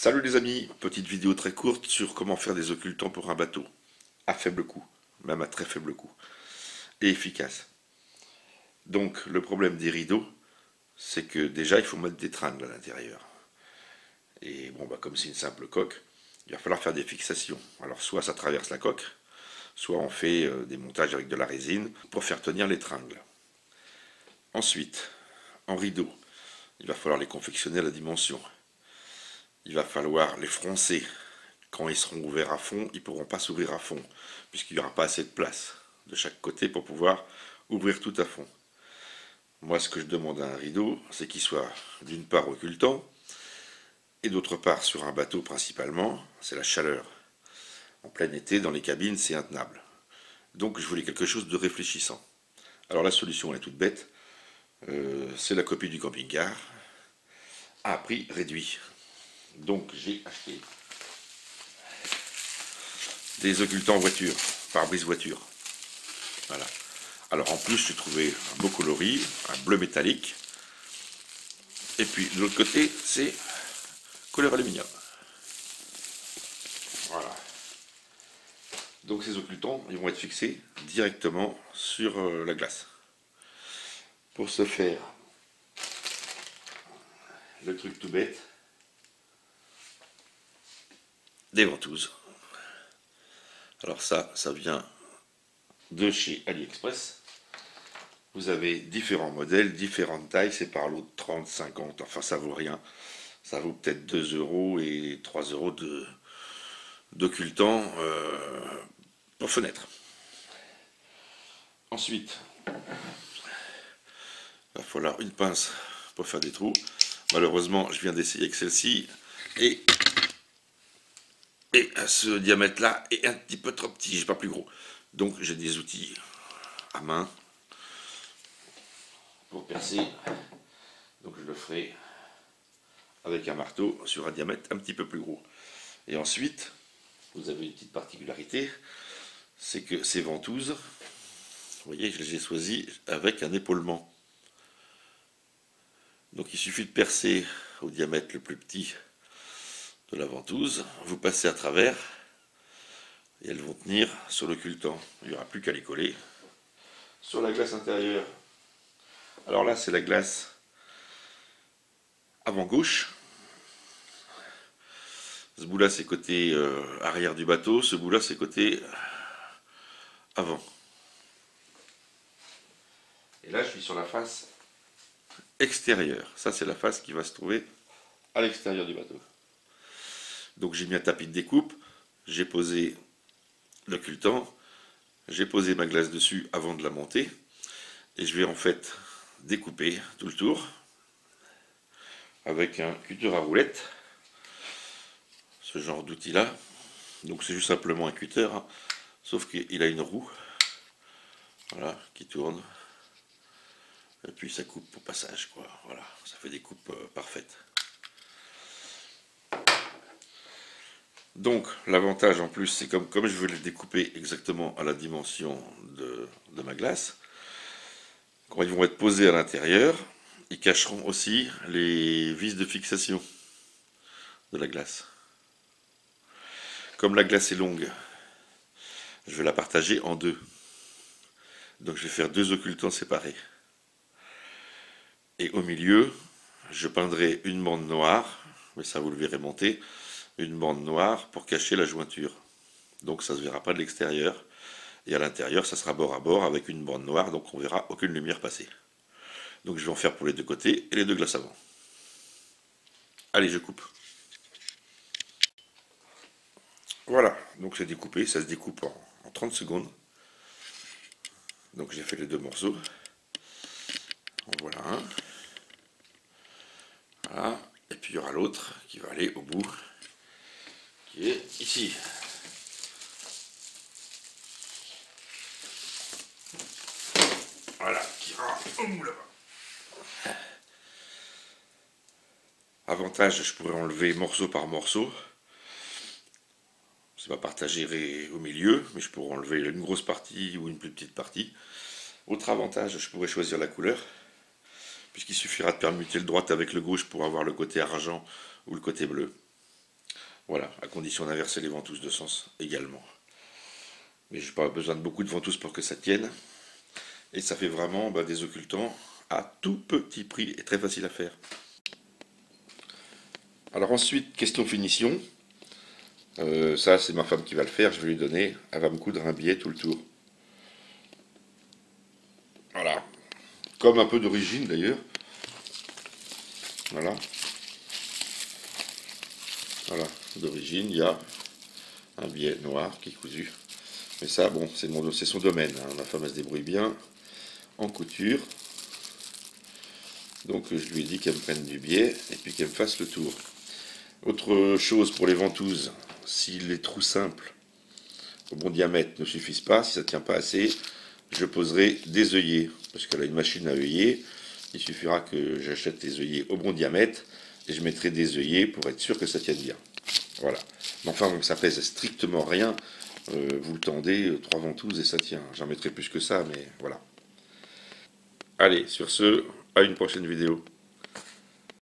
Salut les amis, petite vidéo très courte sur comment faire des occultants pour un bateau. À faible coût, même à très faible coût. Et efficace. Donc le problème des rideaux, c'est que déjà il faut mettre des tringles à l'intérieur. Et bon, comme c'est une simple coque, il va falloir faire des fixations. Alors soit ça traverse la coque, soit on fait des montages avec de la résine pour faire tenir les tringles. Ensuite, en rideau, il va falloir les confectionner à la dimension. Il va falloir les froncer. Quand ils seront ouverts à fond, ils ne pourront pas s'ouvrir à fond, puisqu'il n'y aura pas assez de place de chaque côté pour pouvoir ouvrir tout à fond. Moi, ce que je demande à un rideau, c'est qu'il soit d'une part occultant, et d'autre part, sur un bateau principalement, c'est la chaleur. En plein été, dans les cabines, c'est intenable. Donc je voulais quelque chose de réfléchissant. Alors la solution est toute bête, c'est la copie du camping-car, à prix réduit. Donc j'ai acheté des occultants voiture, pare-brise voiture. Voilà. Alors en plus j'ai trouvé un beau coloris, un bleu métallique. Et puis de l'autre côté c'est couleur aluminium. Voilà. Donc ces occultants ils vont être fixés directement sur la glace. Pour ce faire, le truc tout bête, des ventouses. Alors ça vient de chez AliExpress. Vous avez différents modèles, différentes tailles, c'est par lot de 30, 50, enfin ça vaut rien. Ça vaut peut-être 2 euros et 3 euros d'occultant pour fenêtre. Ensuite, il va falloir une pince pour faire des trous. Malheureusement, je viens d'essayer avec celle-ci et ce diamètre-là est un petit peu trop petit, j'ai pas plus gros. Donc j'ai des outils à main pour percer. Donc je le ferai avec un marteau sur un diamètre un petit peu plus gros. Et ensuite, vous avez une petite particularité, c'est que ces ventouses, vous voyez, je les ai choisies avec un épaulement. Donc il suffit de percer au diamètre le plus petit de la ventouse, vous passez à travers et elles vont tenir sur l'occultant. Il n'y aura plus qu'à les coller sur la glace intérieure. Alors là, c'est la glace avant gauche. Ce bout-là, c'est côté arrière du bateau. Ce bout-là, c'est côté avant. Et là, je suis sur la face extérieure. Ça, c'est la face qui va se trouver à l'extérieur du bateau. Donc, j'ai mis un tapis de découpe. J'ai posé l'occultant. J'ai posé ma glace dessus avant de la monter. Et je vais en fait découper tout le tour avec un cutter à roulette. Ce genre d'outil là. Donc c'est juste simplement un cutter, hein, sauf qu'il a une roue, voilà, qui tourne. Et puis ça coupe au passage, quoi. Voilà, ça fait des coupes parfaites. Donc l'avantage en plus, c'est comme je veux les découper exactement à la dimension de ma glace, quand ils vont être posés à l'intérieur, ils cacheront aussi les vis de fixation de la glace. Comme la glace est longue, je vais la partager en deux. Donc je vais faire deux occultants séparés. Et au milieu, je peindrai une bande noire, mais ça vous le verrez monter, une bande noire pour cacher la jointure. Donc ça ne se verra pas de l'extérieur. Et à l'intérieur, ça sera bord à bord avec une bande noire, donc on verra aucune lumière passer. Donc je vais en faire pour les deux côtés et les deux glaces avant. Allez, je coupe. Voilà, donc c'est découpé, ça se découpe en 30 secondes. Donc j'ai fait les deux morceaux. En voilà un. Voilà, et puis il y aura l'autre qui va aller au bout, qui est ici. Voilà, qui ira au bout là-bas. Avantage, je pourrais enlever morceau par morceau. C'est pas partagé au milieu, mais je pourrais enlever une grosse partie ou une plus petite partie. Autre avantage, je pourrais choisir la couleur, puisqu'il suffira de permuter le droit avec le gauche pour avoir le côté argent ou le côté bleu. Voilà, à condition d'inverser les ventouses de sens également. Mais je n'ai pas besoin de beaucoup de ventouses pour que ça tienne. Et ça fait vraiment des occultants à tout petit prix et très facile à faire. Alors ensuite, question finition. Ça, c'est ma femme qui va le faire, je vais lui donner. Elle va me coudre un billet tout le tour. Voilà. Comme un peu d'origine d'ailleurs. Voilà. Voilà. D'origine, il y a un billet noir qui est cousu. Mais ça, bon, c'est son domaine. Hein. Ma femme, elle se débrouille bien en couture. Donc je lui ai dit qu'elle me prenne du biais et puis qu'elle me fasse le tour. Autre chose pour les ventouses, si les trous simples au bon diamètre ne suffisent pas, si ça ne tient pas assez, je poserai des œillets. Parce qu'elle a une machine à œiller. Il suffira que j'achète des œillets au bon diamètre et je mettrai des œillets pour être sûr que ça tienne bien. Voilà. Mais enfin, donc, ça pèse strictement rien. Vous le tendez, 3 ventouses et ça tient. J'en mettrai plus que ça, mais voilà. Allez, sur ce, à une prochaine vidéo.